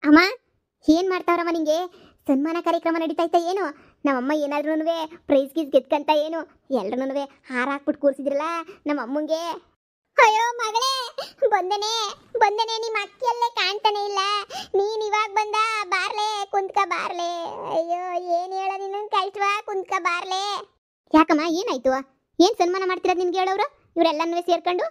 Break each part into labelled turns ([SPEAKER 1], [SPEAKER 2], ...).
[SPEAKER 1] ಅಮ್ಮ ಏನ್ ಮಾಡ್ತಾವ್ರಮ್ಮ ನಿಂಗೆ ಸನ್ಮಾನ ಕಾರ್ಯಕ್ರಮ ನಡೀತಾ ಏನು? ನಮ್ಮಮ್ಮ ಏನಾದ್ರೂ ಪ್ರೈಸ್ ಗೀಸ್ ಗೆದ್ಕಂತ ಏನು ಎಲ್ರೂ ಹಾರ ಹಾಕ್ಬಿಟ್ಟು ಕೂರಿಸಿದ್ರಲ್ಲ ನಮ್ಮ ಅಮ್ಮಂಗೆ. ಅಯ್ಯೋ ಮಗಳೇ, ಬಂದನೆ ಬಂದನೆ, ನಿಮ್ಮ ಅಕ್ಕಿಯಲ್ಲೇ ಕಾಣ್ತಾನೆ ಇಲ್ಲ. ನೀನ್ ಇವಾಗ ಬಂದ, ಬಾರ್ಲೆ ಕುಂತ್ಕ ಬಾರ್ಲೆ. ಅಯ್ಯೋ ಏನ್ ಹೇಳ ನೀನು, ಕಳ್ಸವಾ ಕುಂತ್ಕ ಬಾರ್ಲೆ. ಯಾಕಮ್ಮ ಏನಾಯ್ತು? ಏನ್ ಸನ್ಮಾನ ಮಾಡ್ತಿರೋದು ನಿನ್ಗೆ ಹೇಳೋರು ಇವರೆಲ್ಲನೂ ಸೇರ್ಕೊಂಡು?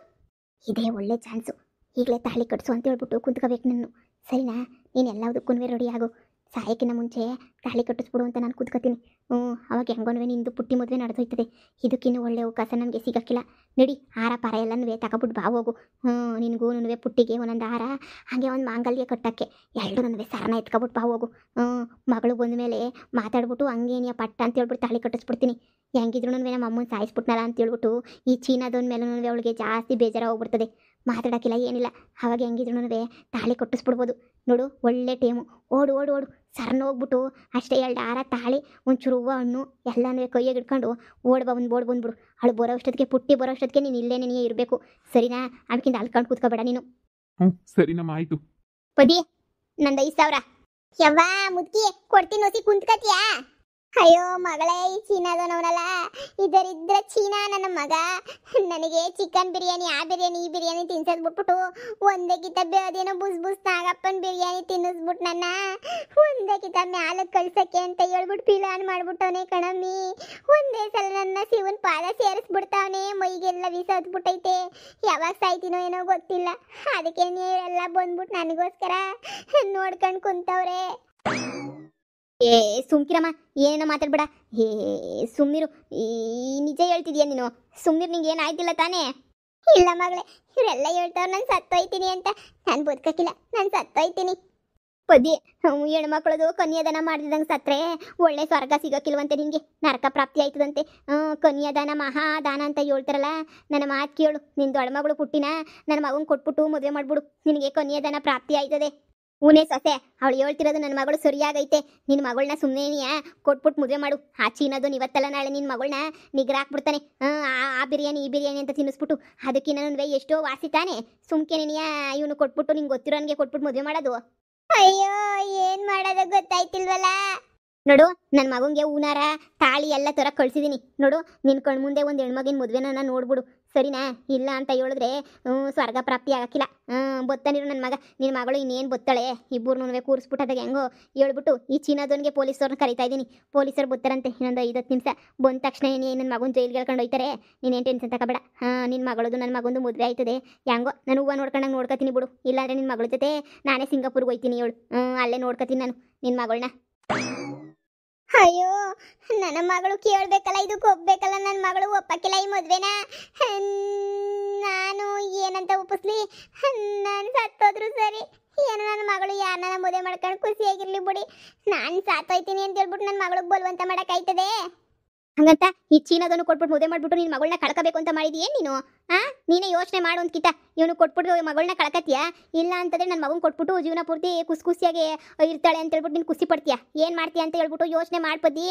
[SPEAKER 1] ಇದೇ ಒಳ್ಳೆ ಚಾನ್ಸು, ಈಗಲೇ ತಾಳಿ ಕಟ್ಸು ಅಂತ ಹೇಳ್ಬಿಟ್ಟು ಕುಂತ್ಕೋಬೇಕು ನಾನು. ಸರಿನಾ? ನೀನು ಎಲ್ಲದಕ್ಕೂ ರೆಡಿ ಆಗು. ಸಾಯಕ್ಕಿಂತ ಮುಂಚೆ ತಾಳಿ ಕಟ್ಟಿಸ್ಬಿಡು ಅಂತ ನಾನು ಕೂತ್ಕೋತೀನಿ. ಅವಾಗ ಹೆಂಗೋನ್ವೆ ನಿಂದು ಪುಟ್ಟಿ ಮದುವೆ ನಡೆದೋಯ್ತದೆ. ಇದಕ್ಕಿನ್ನೂ ಒಳ್ಳೆ ಅವಕಾಶ ನಮಗೆ ಸಿಗೋಕ್ಕಿಲ್ಲ. ನಡಿ, ಹಾರ ಪಾರ ಎಲ್ಲನೂ ತಗೊಬಿಟ್ಟು ಬಾ ಹೋಗು. ನಿನಗೂ ಪುಟ್ಟಿಗೆ ಒಂದೊಂದು ಹಾರ, ಹಾಗೆ ಒಂದು ಮಾಂಗಲ್ಯ ಕಟ್ಟಕ್ಕೆ ಎಲ್ಲರೂ ಸರನ ಎತ್ಕೊಬಿಟ್ಟು ಬಾ ಹೋಗು. ಮಗಳು ಬಂದ ಮೇಲೆ ಮಾತಾಡ್ಬಿಟ್ಟು ಹಂಗೇನಿಯ ಪಟ್ಟ ಅಂತ ಹೇಳ್ಬಿಟ್ಟು ತಾಳಿ ಕಟ್ಟಿಸ್ಬಿಡ್ತೀನಿ. ಹೆಂಗಿದ್ರು ನಮ್ಮ ಅಮ್ಮನ ಸಾಯಿಸ್ಬಿಟ್ನಲ್ಲ ಅಂತ ಹೇಳ್ಬಿಟ್ಟು ಈ ಚೀನಾದವನ ಮೇಲೆ ಅವಳಿಗೆ ಜಾಸ್ತಿ ಬೇಜಾರ ಹೋಗ್ಬಿಡ್ತದೆ. ಮಾತಾಡೋಕ್ಕಿಲ್ಲ ಏನಿಲ್ಲ. ಅವಾಗ ಹೆಂಗಿದ್ರು ತಾಳಿ ಕಟ್ಟಿಸ್ಬಿಡ್ಬೋದು. ನೋಡು ಒಳ್ಳೆ ಟೈಮು. ಓಡು ಓಡು ಓಡು, ಸರನ ಹೋಗ್ಬಿಟ್ಟು ಅಷ್ಟೇ 2 ಹಾರ ತಾಳಿ ಒಂಚೂರು ಹೂವು ಹಣ್ಣು ಎಲ್ಲನೂ ಕೈಯಾಗಿ ಇಟ್ಕೊಂಡು ಬಂದ್ಬಿಡು. ಅವಳು ಬರೋಷ್ಟೊತ್ತಿಗೆ, ಪುಟ್ಟಿ ಬರೋಷ್ಟೊತ್ತಿಗೆ ನೀನು ಇಲ್ಲೇನೇ ಇರಬೇಕು. ಸರಿನಾ? ಅದಕ್ಕಿಂತ ಅಲ್ಕೊಂಡು ಕೂತ್ಕೋಬೇಡ ನೀನು.
[SPEAKER 2] ಸರಿನಮ್ಮ, ಆಯ್ತು.
[SPEAKER 1] ಪದಿ, ನಂದು 5,000. ಯವ್ವ ಮುದ್ಕಿ ಕೊಡ್ತೀನಿ, ಹೊಸಿ ಕುಂತ್ಕತಿಯಾ? ಅಯ್ಯೋ ಮಗಳೇ, ಈ ಚೀನಾದವನವನಲ್ಲ, ಇದರಿದ್ರೆ ಚೀನಾ ನನ್ನ ಮಗ. ನನಗೆ ಚಿಕನ್ ಬಿರಿಯಾನಿ, ಆ ಬಿರಿಯಾನಿ ಈ ಬಿರಿಯಾನಿ ತಿನ್ಸದ್ ಬಿಟ್ಬಿಟ್ಟು ಒಂದೇ ಕಿತ ಅದೇನೋ ಬುಸ್ ನಾಗಪ್ಪನ ಬಿರಿಯಾನಿ ತಿನ್ನಿಸ್ಬಿಟ್ಟು ನನ್ನ ಒಂದೇ ಕಿತ ಮ್ಯಾಲಕ್ಕೆ ಕಳ್ಸಕ್ಕೆ ಅಂತ ಹೇಳ್ಬಿಟ್ಟು ಪ್ಲಾನ್ ಮಾಡ್ಬಿಟ್ಟವನೇ ಕಣಮ್ಮಿ. ಒಂದೇ ಸಲ ನನ್ನ ಶಿವನ್ ಪಾದ ಸೇರಿಸ್ಬಿಡ್ತಾವನೆ, ಮೈಗೆಲ್ಲ ವಿಸೋದ್ಬಿಟ್ಟೈತೆ. ಯಾವಾಗ ಸಾಯ್ತೀನೋ ಏನೋ ಗೊತ್ತಿಲ್ಲ. ಅದಕ್ಕೆ ನೀವೆಲ್ಲ ಬಂದ್ಬಿಟ್ಟು ನನಗೋಸ್ಕರ ನೋಡ್ಕೊಂಡು ಕುಂತವ್ರೆ. ಸುಮ್ಕಿರಮ್ಮ, ಏನೇನೋ ಮಾತಾಡ್ಬೇಡ. ಸುಮ್ನಿರು. ನಿಜ ಹೇಳ್ತಿದ್ಯಾ ನೀನು? ಸುಮ್ನಿರು, ನಿಂಗೆ ಏನಾಯ್ತಿಲ್ಲ ತಾನೇ? ಇಲ್ಲ ಮಗಳೇ, ಇವರೆಲ್ಲ ಹೇಳ್ತಾವ್ರು ನಾನು ಸತ್ತೋಯ್ತೀನಿ ಅಂತ. ನಾನು ಬದುಕಕ್ಕಿಲ್ಲ, ನಾನು ಸತ್ತೋಯ್ತೀನಿ. ಪದಿ, ಹೆಣ್ಮಕ್ಳದು ಕನ್ಯಾದಾನ ಮಾಡಿದಂಗೆ ಸತ್ರೆ ಒಳ್ಳೆ ಸ್ವರ್ಗ ಸಿಗೋಕ್ಕಿಲ್ವಂತೆ ನಿನಗೆ, ನರಕ ಪ್ರಾಪ್ತಿ ಆಯ್ತದಂತೆ. ಕನ್ಯಾದಾನ ಮಹಾದಾನ ಅಂತ ಹೇಳ್ತಾರಲ್ಲ. ನನ್ನ ಮಾತು ಕೇಳು, ನಿನ್ನ ದೊಡ್ಡ ಮಗಳು ಪುಟ್ಟಿನ ನನ್ನ ಮಗನ ಕೊಟ್ಬಿಟ್ಟು ಮದುವೆ ಮಾಡ್ಬಿಡು, ನಿನಗೆ ಕನ್ಯಾದಾನ ಪ್ರಾಪ್ತಿ ಆಯ್ತದೆ. ಊನೇ ಸೊಸೆ, ಅವಳು ಹೇಳ್ತಿರೋದು ನನ್ನ ಮಗಳು ಸರಿಯಾಗೈತೆ. ನಿನ್ನ ಮಗಳನ್ನ ಸುಮ್ಮನೆನಿಯಾ ಕೊಟ್ಬಿಟ್ಟು ಮದುವೆ ಮಾಡು. ಆ ಚೀನದು ಇವತ್ತಲ್ಲ ನಾಳೆ ನಿನ್ನ ಮಗಳನ್ನ ನಿಗ್ರ ಹಾಕ್ಬಿಡ್ತಾನೆ. ಆ ಬಿರಿಯಾನಿ ಈ ಬಿರಿಯಾನಿ ಅಂತ ತಿನ್ನಿಸ್ಬಿಟ್ಟು. ಅದಕ್ಕೆ ನಾನು ಎಷ್ಟೋ ವಾಸಿ ತಾನೆ. ಸುಮ್ಕೆನೆನಿಯಾ ಇವನು ಕೊಟ್ಬಿಟ್ಟು ನಿಂಗೆ ಗೊತ್ತಿರೋನ್ಗೆ ಕೊಟ್ಬಿಟ್ಟು ಮದುವೆ ಮಾಡೋದು. ಅಯ್ಯೋ ಏನ್ ಮಾಡೋದು ಗೊತ್ತಾಯ್ತಿಲ್ವಲ್ಲ. ನೋಡು, ನನ್ನ ಮಗಂಗೆ ಹೂನಾರ ತಾಳಿ ಎಲ್ಲ ತರ ಕಳ್ಸಿದೀನಿ. ನೋಡು, ನಿನ್ನ ಕಣ್ಮುಂದೆ ಒಂದು ಹೆಣ್ಮಗಿನ ಮದುವೆನ ನೋಡ್ಬಿಡು. ಸರಿನಾ? ಇಲ್ಲ ಅಂತ ಹೇಳಿದ್ರೆ ಸ್ವರ್ಗ ಪ್ರಾಪ್ತಿ ಆಗಕ್ಕಿಲ್ಲ. ಬತ್ತಾನಿರು ನನ್ನ ಮಗ. ನಿನ್ನ ಮಗಳು ಇನ್ನೇನು ಬತ್ತಾಳೆ. ಇಬ್ಬರು ಕೂರಿಸ್ಬಿಟ್ಟದಾಗ ಹೆಂಗೋ ಹೇಳ್ಬಿಟ್ಟು ಈ ಚೀನಾದವನಿಗೆ ಪೊಲೀಸವ್ರನ್ನ ಕರಿತಾ ಇದ್ದೀನಿ. ಪೊಲೀಸರು ಬತ್ತಾರಂತೆ ಇನ್ನೊಂದು 5-10 ನಿಮಿಷ. ಬಂದ ತಕ್ಷಣ ನನ್ನ ಮಗನ ಜೈಲ್ಗೆ ಹೇಳ್ಕೊಂಡು ಹೋಯ್ತಾರೆ. ನೀನೇನು ಟೆನ್ಷನ್ ತಗೋಬೇಡ. ನಿನ್ನ ಮಗಳದು ನನ್ನ ಮಗಂದು ಮದುವೆ ಆಯ್ತದೆ. ಹೆಂಗೋ ನಾನು ಹೂವು ನೋಡ್ಕೊಂಡಂಗೆ ನೋಡ್ಕೊತೀನಿ ಬಿಡು. ಇಲ್ಲಾಂದ್ರೆ ನಿನ್ನ ಮಗಳ ಜೊತೆ ನಾನೇ ಸಿಂಗಾಪುರ್ಗೆ ಹೋಯ್ತೀನಿ. ಹೇಳು, ಅಲ್ಲೇ ನೋಡ್ಕೊತೀನಿ ನಾನು ನಿನ್ನ ಮಗಳನ್ನ. ಅಯ್ಯೋ, ನನ್ನ ಮಗಳು ಕೇಳಬೇಕಲ್ಲ, ಇದಕ್ಕೆ ಒಪ್ಬೇಕಲ್ಲ. ನನ್ನ ಮಗಳು ಒಪ್ಪಕ್ಕಿಲ್ಲ ಈ ಮದುವೆನ. ನಾನು ಏನಂತ ಒಪ್ಪಿಸ್ಲಿ? ನಾನು ಸತ್ತೋದ್ರು ಸರಿ, ಏನೋ ನನ್ನ ಮಗಳು ಯಾರನ್ನ ಮದುವೆ ಮಾಡ್ಕೊಂಡು ಖುಷಿಯಾಗಿರ್ಲಿ ಬಿಡಿ. ನಾನು ಸಾತೋಯ್ತೀನಿ ಅಂತ ಹೇಳ್ಬಿಟ್ಟು ನನ್ನ ಮಗಳಿಗೆ ಬಲವಂತ ಮಾಡೋಕ್ಕಾಯ್ತದೆ? ಹಂಗಂತ ಈ ಚೀನಾದನ್ನು ಕೊಟ್ಬಿಟ್ಟು ಮದುವೆ ಮಾಡ್ಬಿಟ್ಟು ನಿನ್ನ ಮಗಳನ್ನ ಕಳ್ಕೋಬೇಕು ಅಂತ ಮಾಡಿದೀಯೇನು ನೀನು? ನೀನೇ ಯೋಚನೆ ಮಾಡು ಅಂದ್ಕಿತ. ಇವನು ಕೊಟ್ಬಿಟ್ಟು ಮಗಳನ್ನ ಕಳ್ಕತ್ತೀಯಾ? ಇಲ್ಲ ಅಂತಂದ್ರೆ ನನ್ನ ಮಗನ ಕೊಟ್ಬಿಟ್ಟು ಜೀವನ ಪೂರ್ತಿ ಖುಷಿಯಾಗಿ ಇರ್ತಾಳೆ ಅಂತ ಹೇಳ್ಬಿಟ್ಟು ನೀನು ಖುಷಿ ಪಡ್ತೀಯಾ? ಏನು ಮಾಡ್ತೀಯ ಅಂತ ಹೇಳ್ಬಿಟ್ಟು ಯೋಚನೆ ಮಾಡ್ಪದ್ದಿ.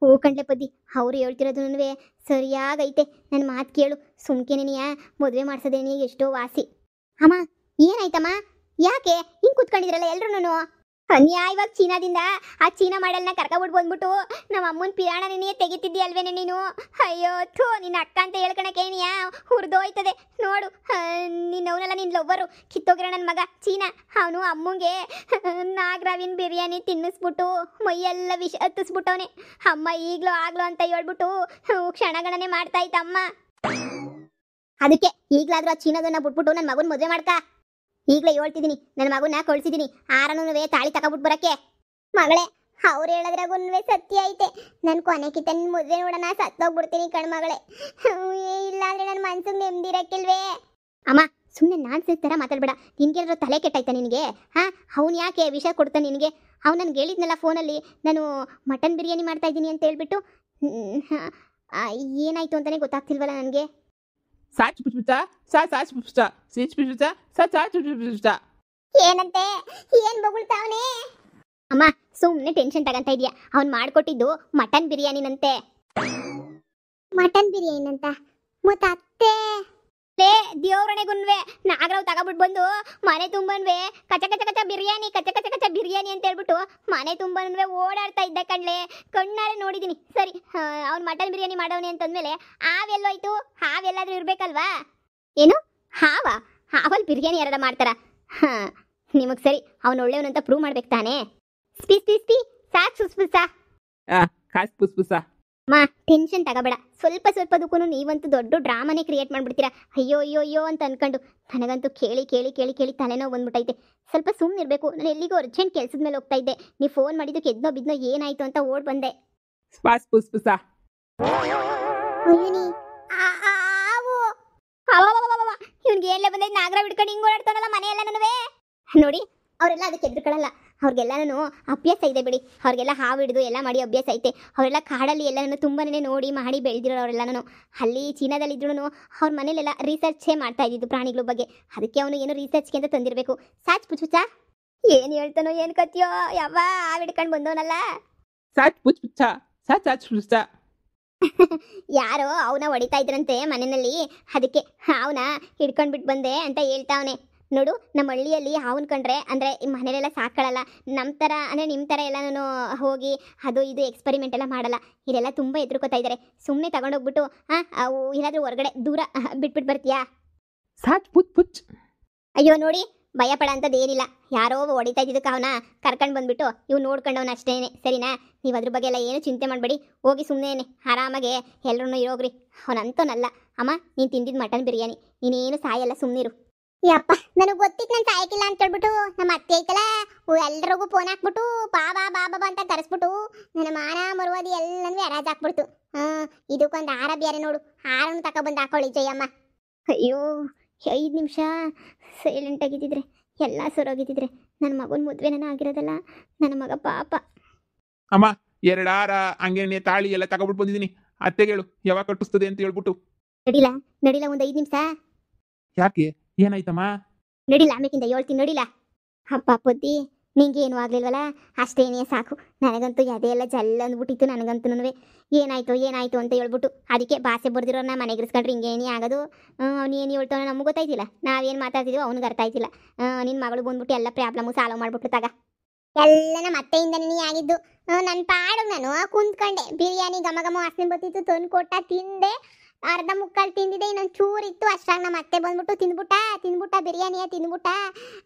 [SPEAKER 1] ಹೂ ಕಂಡ್ಲೆ ಪದ್ದಿ, ಅವ್ರು ಹೇಳ್ತಿರೋದು ಸರಿಯಾಗೈತೆ. ನನ್ನ ಮಾತು ಕೇಳು, ಸುಮ್ಕೆನೆನಿಯಾ ಮದುವೆ ಮಾಡ್ಸೋದೇನಿ ಎಷ್ಟೋ ವಾಸಿ. ಅಮ್ಮ ಏನಾಯ್ತಮ್ಮ? ಯಾಕೆ ಹಿಂಗೆ ಕೂತ್ಕೊಂಡಿದ್ರಲ್ಲ ಎಲ್ರೂ? ಅನ್ಯಾಯವಾಗಿ ಚೀನಾದಿಂದ ಆ ಚೀನಾ ಮಾಡಲ್ನ ಕರ್ಕೊಬಿಟ್ಟು ಬಂದ್ಬಿಟ್ಟು ನಮ್ಮ ಅಮ್ಮನ ಪಿರಾಣನೇ ತೆಗಿತಿದ್ದಿ ಅಲ್ವೇನೆ ನೀನು? ಅಯ್ಯೋ ಥೂ, ನಿನ್ನ ಅಕ್ಕ ಅಂತ ಹೇಳ್ಕೊಳಕೇನಿಯಾ ಹುರಿದೋಯ್ತದೆ ನೋಡು. ನಿನ್ನವನೆಲ್ಲ ನಿನ್ನ ಲವ್ವರು ಕಿತ್ತೋಗಿರೋ ನನ್ನ ಮಗ ಚೀನಾ. ಅವನು ಅಮ್ಮಂಗೆ ನಾಗರಾವಿನ ಬಿರಿಯಾನಿ ತಿನ್ನಿಸ್ಬಿಟ್ಟು ಮೈಯೆಲ್ಲ ವಿಷ ಹತ್ತಿಸ್ಬಿಟ್ಟವನೆ. ಅಮ್ಮ ಈಗಲೂ ಆಗ್ಲೋ ಅಂತ ಹೇಳ್ಬಿಟ್ಟು ಕ್ಷಣಗಣನೆ ಮಾಡ್ತಾ ಇತ್ತಮ್ಮ. ಅದಕ್ಕೆ ಈಗಲಾದ್ರೂ ಆ ಚೀನಾದನ್ನ ಬಿಟ್ಬಿಟ್ಟು ನನ್ನ ಮಗನ ಮದುವೆ ಮಾಡ್ಕ. ಈಗಲೇ ಹೇಳ್ತಿದ್ದೀನಿ, ನನ್ನ ಮಗನ ಕಳ್ಸಿದ್ದೀನಿ. ಆರನೂ ತಾಳಿ ತಗೊಬಿಟ್ಟು ಬರಕ್ಕೆ. ಮಗಳೇ, ಅವ್ರು ಹೇಳಿದ್ರಾಗೂ ಸತ್ಯ ಐತೆ. ನನ್ನ ಕೊನೆಕಿತ ನಿನ್ನ ಮದುವೆ ನೋಡೋಣ ಸತ್ತೋಗ್ಬಿಡ್ತೀನಿ ಕಣ್ಮಗಳೇ. ಇಲ್ಲಾಂದ್ರೆ ನನ್ನ ಮನ್ಸಿಗೆ ನೆಮ್ಮದಿರಕ್ಕಿಲ್ವೇ? ಅಮ್ಮ ಸುಮ್ಮನೆ ನಾನು ಥರ ಮಾತಾಡ್ಬೇಡ. ನಿನ್ಗೇನಾದ್ರು ತಲೆ ಕೆಟ್ಟಾಯ್ತಾ ನಿನಗೆ? ಅವ್ನು ಯಾಕೆ ವಿಷಯ ಕೊಡ್ತಾನೆ ನಿನಗೆ? ಅವ್ನು ನನಗೆ ಹೇಳಿದ್ನಲ್ಲ ಫೋನಲ್ಲಿ, ನಾನು ಮಟನ್ ಬಿರಿಯಾನಿ ಮಾಡ್ತಾ ಇದ್ದೀನಿ ಅಂತ ಹೇಳ್ಬಿಟ್ಟು. ಏನಾಯ್ತು ಅಂತಲೇ ಗೊತ್ತಾಗ್ತಿಲ್ವಲ್ಲ ನನಗೆ. ಏನಂತೆ? ಏನ್ ಬೊಗಳ್ತಾವನೆ? ಅಮ್ಮ ಸುಮ್ಮನೆ ಟೆನ್ಷನ್ ತಗಂತ ಇದೀಯಾ. ಅವ್ನು ಮಾಡ್ಕೊಟ್ಟಿದ್ದು ಮಟನ್ ಬಿರಿಯಾನಿನಂತೆ. ಮಟನ್ ಬಿರಿಯಾನಿ ಅಂತ? ಮತ್ತೆ ಅತ್ತೆ ದೇವ್ರಣೆಗುನ್ವೆ ನಾಗರಾವ್ ತಗೊಬಿಟ್ಟು ಬಂದು ಮನೆ ತುಂಬನ್ವೆ ಕಚ ಕಚ ಕಚ ಬಿರಿಯಾನಿ ಕಚ ಕಚ ಕಚ ಬಿರಿಯಾನಿ ಅಂತ ಹೇಳ್ಬಿಟ್ಟು ಮನೆ ತುಂಬನ್ವೆ ಓಡಾಡ್ತಾ ಇದ್ದ ಕಣ್ಲೆ ಕಣ್ಣಾರೆ ನೋಡಿದೀನಿ. ಸರಿ ಅವ್ನು ಮಟನ್ ಬಿರಿಯಾನಿ ಮಾಡವನೆ ಅಂತಂದ್ಮೇಲೆ ಹಾವೆಲ್ಲೋಯ್ತು? ಹಾವೆಲ್ಲಾದ್ರೂ ಇರ್ಬೇಕಲ್ವಾ? ಏನು ಹಾವ? ಹಾವಲ್ಲಿ ಬಿರಿಯಾನಿ ಯಾರಾರ ಮಾಡ್ತಾರ? ಹಾ ನಿಮಗ್ ಸರಿ, ಅವ್ನು ಒಳ್ಳೆಯವನಂತ ಪ್ರೂವ್ ಮಾಡ್ಬೇಕು ತಾನೇ. ಸ್ಪೀ ಸ್ಪೀ ಸ್ಪೀ ಸಾಕ್ ಸುಸ್ಪುಸ.
[SPEAKER 2] ಕಾಸ್ ಪುಸ್ಪುಸ.
[SPEAKER 1] ಮಾ ಟೆನ್ಷನ್ ತಗೋಬೇಡ, ಸ್ವಲ್ಪ ಸ್ವಲ್ಪದಕ್ಕೂ ನೀವಂತೂ ದೊಡ್ಡ ಡ್ರಾಮಾನೇ ಕ್ರಿಯೇಟ್ ಮಾಡ್ಬಿಡ್ತೀರಾ. ಅಯ್ಯೋ ಅಯ್ಯೋ ಅಯ್ಯೋ ಅಂತ ಅನ್ಕೊಂಡು ನನಗಂತೂ ಕೇಳಿ ಕೇಳಿ ಕೇಳಿ ಕೇಳಿ ತಲೆನೋವು ಬಂದ್ಬಿಟ್ಟೈತೆ. ಸ್ವಲ್ಪ ಸುಮ್ಮನೆ ಇರಬೇಕು. ನಾನು ಎಲ್ಲಿಗೂ ಅರ್ಜೆಂಟ್ ಕೆಲಸದ ಮೇಲೆ ಹೋಗ್ತಾ ಇದ್ದೆ. ನೀವು ಫೋನ್ ಮಾಡಿದ್ದಕ್ಕೆ ಎದ್ನೋ ಬಿದ್ನೋ ಏನಾಯ್ತು ಅಂತ ಓಡ್ ಬಂದೆ.
[SPEAKER 2] ಸ್ಪಾಸ್ ಪುಸ್ಪುಸ.
[SPEAKER 1] ಇವ್ನಿಗೆ ಎಲ್ಲ ಬಂದೈತೆ ನಾಗರ ಬಿಡ್ಕೊಂಡು ಹಿಂಗೆ ಓಡಾಡ್ತಾನಲ್ಲ ಮನೆಯೆಲ್ಲನೂ. ನೋಡಿ ಅವರೆಲ್ಲ ಅದಕ್ಕೆ ಎದ್ರುಕೊಳ್ಳಲ್ಲ. ಅವ್ರಿಗೆಲ್ಲನೂ ಅಭ್ಯಾಸ ಇದೆ ಬಿಡಿ. ಅವ್ರಿಗೆಲ್ಲ ಹಾವು ಹಿಡಿದು ಎಲ್ಲ ಮಾಡಿ ಅಭ್ಯಾಸ ಐತೆ. ಅವರೆಲ್ಲ ಕಾಡಲ್ಲಿ ಎಲ್ಲನೂ ತುಂಬಾನೇ ನೋಡಿ ಮಾಡಿ ಬೆಳೆದಿರೋ ಅವರೆಲ್ಲನೂ. ಅಲ್ಲಿ ಚೀನಾದಲ್ಲಿ ಇದ್ರೂ ಅವ್ರ ಮನೇಲೆಲ್ಲ ರಿಸರ್ಚೇ ಮಾಡ್ತಾ ಇದ್ದಿದ್ದು ಪ್ರಾಣಿಗಳ ಬಗ್ಗೆ. ಅದಕ್ಕೆ ಅವನು ಏನು ರಿಸರ್ಚ್ಗೆ ಅಂತ ತಂದಿರಬೇಕು. ಸಾಚ್ ಪುಚ್ಚುಚ್ಚ ಏನು ಹೇಳ್ತಾನೋ ಏನು ಕತ್ತಿಯೋ ಯಾವ ಹಾವು ಹಿಡ್ಕೊಂಡು ಬಂದವನಲ್ಲ.
[SPEAKER 2] ಸಾಚ್ ಪುಚ್ಚ ಸಾಚ್ ಸಾಚ್ ಪುಚ್ಚ.
[SPEAKER 1] ಯಾರೋ ಅವನ ಹೊಡಿತಾ ಇದ್ರಂತೆ ಮನೆಯಲ್ಲಿ, ಅದಕ್ಕೆ ಅವನ ಹಿಡ್ಕೊಂಡ್ಬಿಟ್ಟು ಬಂದೆ ಅಂತ ಹೇಳ್ತಾವನೆ. ನೋಡು ನಮ್ಮ ಹಳ್ಳಿಯಲ್ಲಿ ಹಾವನ್ ಕಂಡ್ರೆ ಅಂದರೆ ಮನೇಲೆಲ್ಲ ಸಾಕೊಳ್ಳಲ್ಲ. ನಮ್ಮ ಥರ ಅಂದರೆ ನಿಮ್ಮ ಥರ ಎಲ್ಲನೂ ಹೋಗಿ ಅದು ಇದು ಎಕ್ಸ್ಪರಿಮೆಂಟ್ ಎಲ್ಲ ಮಾಡಲ್ಲ. ಇದೆಲ್ಲ ತುಂಬ ಎದುರ್ಕೋತಾ ಇದ್ದಾರೆ. ಸುಮ್ಮನೆ ತಗೊಂಡೋಗ್ಬಿಟ್ಟು ಅವು ಏನಾದರೂ ಹೊರಗಡೆ ದೂರ ಬಿಟ್ಬಿಟ್ಟು ಬರ್ತೀಯಾ?
[SPEAKER 2] ಸಾಚ್ ಪುಚ್ ಪುಚ್.
[SPEAKER 1] ಅಯ್ಯೋ ನೋಡಿ ಭಯ ಪಡ ಅಂಥದ್ದು ಏನಿಲ್ಲ. ಯಾರೋ ಹೊಡಿತಾ ಇದ್ದಿದ್ದಕ್ಕೆ ಅವನ ಕರ್ಕೊಂಡು ಬಂದ್ಬಿಟ್ಟು ಇವು ನೋಡ್ಕೊಂಡವನ ಅಷ್ಟೇನೆ. ಸರಿನಾ? ನೀವು ಅದ್ರ ಬಗ್ಗೆ ಎಲ್ಲ ಏನು ಚಿಂತೆ ಮಾಡಬೇಡಿ. ಹೋಗಿ ಸುಮ್ಮನೆ ಆರಾಮಾಗೆ ಎಲ್ಲರೂ ಇರೋಗ್ರಿ. ಅವನಂತನಲ್ಲ. ಅಮ್ಮ ನೀನು ತಿಂದಿದ್ದು ಮಟನ್ ಬಿರಿಯಾನಿ, ನೀನೇನು ಸಾಯಲ್ಲ, ಸುಮ್ಮನಿರು. ಯಪ್ಪ ನನಗೆ ಗೊತ್ತಿತ್ತು ನಾನು ಸಾಯಕಿಲ್ಲ ಅಂತ ಹೇಳ್ಬಿಟ್ಟು ನಮ್ಮ ಅತ್ತೆ ಐತಲ್ಲ ಎಲ್ರಿಗೂ ಫೋನ್ ಹಾಕ್ಬಿಟ್ಟು ಬಾಬಾ ಬಾಬಾ ಅಂತ ಕರೆಸ್ಬಿಟ್ಟು ನನ್ನ ಮಾನ ಮರುವಾದಿ ಎಲ್ಲನೂ ಹರಾಜ್ ಹಾಕ್ಬಿಡ್ತು. ಇದಕ್ಕೊಂದು ಹಾರ ಬೇರೆ ನೋಡು, ಹಾರನ್ನು ತಗೊಬಂದು ಹಾಕೊಳ್ಳಿ ಜಯಮ್ಮ. ಅಯ್ಯೋ 5 ನಿಮಿಷ ಸೈಲೆಂಟ್ ಆಗಿದ್ದಿದ್ರೆ ಎಲ್ಲ ಸರೋಗಿದ್ದಿದ್ರೆ ನನ್ನ ಮಗನ ಮದುವೆನ ಆಗಿರೋದಲ್ಲ. ನನ್ನ ಮಗ ಪಾಪ.
[SPEAKER 2] ಅಮ್ಮ 2 ಹಾರ ಹಂಗೇನೆ ತಾಳಿ ಎಲ್ಲ ತಗೊಬಿಟ್ಟು ಬಂದಿದ್ದೀನಿ. ಅತ್ತೆಗೇಳು ಯಾವಾಗ ಕಟ್ಟಿಸ್ತದೆ ಅಂತ ಹೇಳ್ಬಿಟ್ಟು.
[SPEAKER 1] ನಡಿಲ್ಲ ನಡಿಲ್ಲ ಒಂದು 5 ನಿಮಿಷ.
[SPEAKER 2] ಯಾಕೆ ಏನಾಯ್ತಮ್ಮ?
[SPEAKER 1] ನಡಿಲ್ಲ ಆಮೇಕಿಂದ ಹೇಳ್ತೀನಿ ನಡಿಲ್ಲ. ಅಪ್ಪ ಪೊದ್ದಿ ನಿಂಗೆ ಏನೂ ಆಗ್ಲಿಲ್ವಲ್ಲ ಅಷ್ಟೇನೇ ಸಾಕು. ನನಗಂತೂ ಎದೆಯೆಲ್ಲ ಜಲ್ಲ ಅಂದ್ಬಿಟ್ಟಿತ್ತು. ನನಗಂತೂ ಏನಾಯ್ತು ಏನಾಯ್ತು ಅಂತ ಹೇಳ್ಬಿಟ್ಟು ಅದಕ್ಕೆ ಭಾಷೆ ಬರ್ದಿರೋನ ಮನೆಗಿರಿಸ್ಕೊಂಡ್ರೆ ಹಿಂಗೇನೇ ಆಗೋದು. ಅವ್ನು ಏನು ಹೇಳ್ತಾನೋ ನಮಗೆ ಗೊತ್ತಾಯ್ತಿಲ್ಲ. ನಾವೇನು ಮಾತಾಡ್ತಿದ್ವೋ ಅವ್ನಿಗೆ ಅರ್ಥ ಆಯ್ತಿಲ್ಲ. ನಿನ್ನ ಮಗಳು ಬಂದ್ಬಿಟ್ಟು ಎಲ್ಲ ಪ್ರಾಬ್ಲಮ್ಮು ಸಾಲ್ವ್ ಮಾಡ್ಬಿಟ್ಟು ತಗ ಎಲ್ಲ ನಮ್ಮ ಅತ್ತೆಯಿಂದನೇ ಆಗಿದ್ದು. ನನ್ನ ಪಾಡು ನಾನು ಕುಂತ್ಕೊಂಡೆ. ಬಿರಿಯಾನಿ ಘಮ ಘಮ ವಾಸನೆ ಬರ್ತಿತ್ತು, ತಂದು ಕೊಟ್ಟ ತಿಂದೆ. ಅರ್ಧ ಮುಕ್ಕಾಲು ತಿಂದಿದೆ, ಇನ್ನೊಂದು ಚೂರಿತ್ತು. ಅಷ್ಟಾಗ ನಮ್ಮ ಅತ್ತೆ ಬಂದ್ಬಿಟ್ಟು ತಿಂದ್ಬಿಟ್ಟ ಬಿರಿಯಾನಿಯ ತಿಂದ್ಬಿಟ್ಟ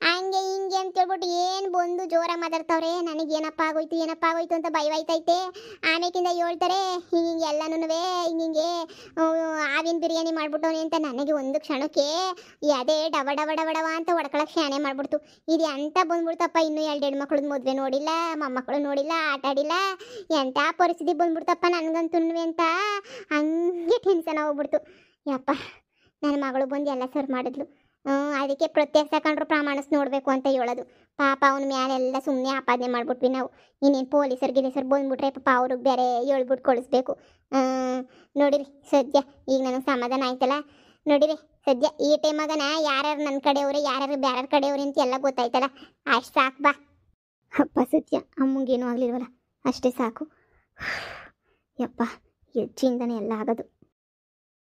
[SPEAKER 1] ಹಂಗೆ ಹಿಂಗೆ ಅಂತ ಹೇಳ್ಬಿಟ್ಟು ಏನು ಬಂದು ಜೋರಾಗಿ ಮಾತಾಡ್ತಾವ್ರೆ. ನನಗೆ ಏನಪ್ಪ ಆಗೋಯ್ತು ಅಂತ ಭಯವಾಯ್ತೈತೆ. ಆಮೇಕಿಂದ ಹೇಳ್ತಾರೆ ಹಿಂಗೆ ಎಲ್ಲನೂ ಹಿಂಗೆ ಆವಿನ ಬಿರಿಯಾನಿ ಮಾಡ್ಬಿಟ್ಟವನೆ ಅಂತ. ನನಗೆ ಒಂದು ಕ್ಷಣಕ್ಕೆ ಅದೇ ಡವ ಡವ ಡವ ಡವ ಅಂತ ಹೊಡ್ಕೊಳಕ್ಕೆ ಶಾಣೆ ಮಾಡ್ಬಿಡ್ತು. ಇದು ಎಂತ ಬಂದ್ಬಿಡ್ತಪ್ಪ. ಇನ್ನೂ 2 ಹೆಣ್ಮಕ್ಳದ್ದು ಮದುವೆ ನೋಡಿಲ್ಲ, ಮೊಮ್ಮಕ್ಕಳು ನೋಡಿಲ್ಲ, ಆಟ ಆಡಿಲ್ಲ, ಎಂಥ ಪರಿಸ್ಥಿತಿ ಬಂದ್ಬಿಡ್ತಪ್ಪ ನನಗಂತೂ ಅಂತ ಹಂಗೆ ಟೆನ್ಷನ್ ಹೋಗ್ಬಿಡ್ತು. ಯಪ್ಪ ನನ್ನ ಮಗಳು ಬಂದು ಎಲ್ಲ ಸರ್ ಮಾಡಿದ್ಲು. ಅದಕ್ಕೆ ಪ್ರತ್ಯಕ್ಷ ಕಂಡ್ರು ಪ್ರಮಾಣಿಸ್ ನೋಡಬೇಕು ಅಂತ ಹೇಳೋದು. ಪಾಪ ಅವನ ಮ್ಯಾಲೆಲ್ಲ ಸುಮ್ಮನೆ ಆಪಾದನೆ ಮಾಡ್ಬಿಟ್ವಿ ನಾವು. ಇನ್ನೇನು ಪೊಲೀಸರು ಬಂದ್ಬಿಟ್ರೆ ಪಾಪ ಅವ್ರಿಗೆ ಬೇರೆ ಹೇಳ್ಬಿಟ್ಟು ಕಳಿಸ್ಬೇಕು. ನೋಡಿರಿ ಸದ್ಯ ಈಗ ನನಗೆ ಸಮಾಧಾನ ಆಯ್ತಲ್ಲ. ನೋಡಿರಿ ಸದ್ಯ ಈ ಟೈಮಾಗನ ಯಾರ್ಯಾರು ನನ್ನ ಕಡೆಯವ್ರೆ ಯಾರ್ಯಾರು ಬೇರೆ ಕಡೆಯವ್ರೆ ಅಂತ ಎಲ್ಲ ಗೊತ್ತಾಯ್ತಲ್ಲ. ಅಷ್ಟು ಸಾಕು ಬಾ. ಅಪ್ಪ ಸತ್ಯ ಅಮ್ಮಂಗೇನೂ ಆಗಲಿಲ್ವಲ್ಲ, ಅಷ್ಟೇ ಸಾಕು. ಯಪ್ಪ ಹೆಚ್ಚಿಂದನೇ ಎಲ್ಲ ಆಗೋದು.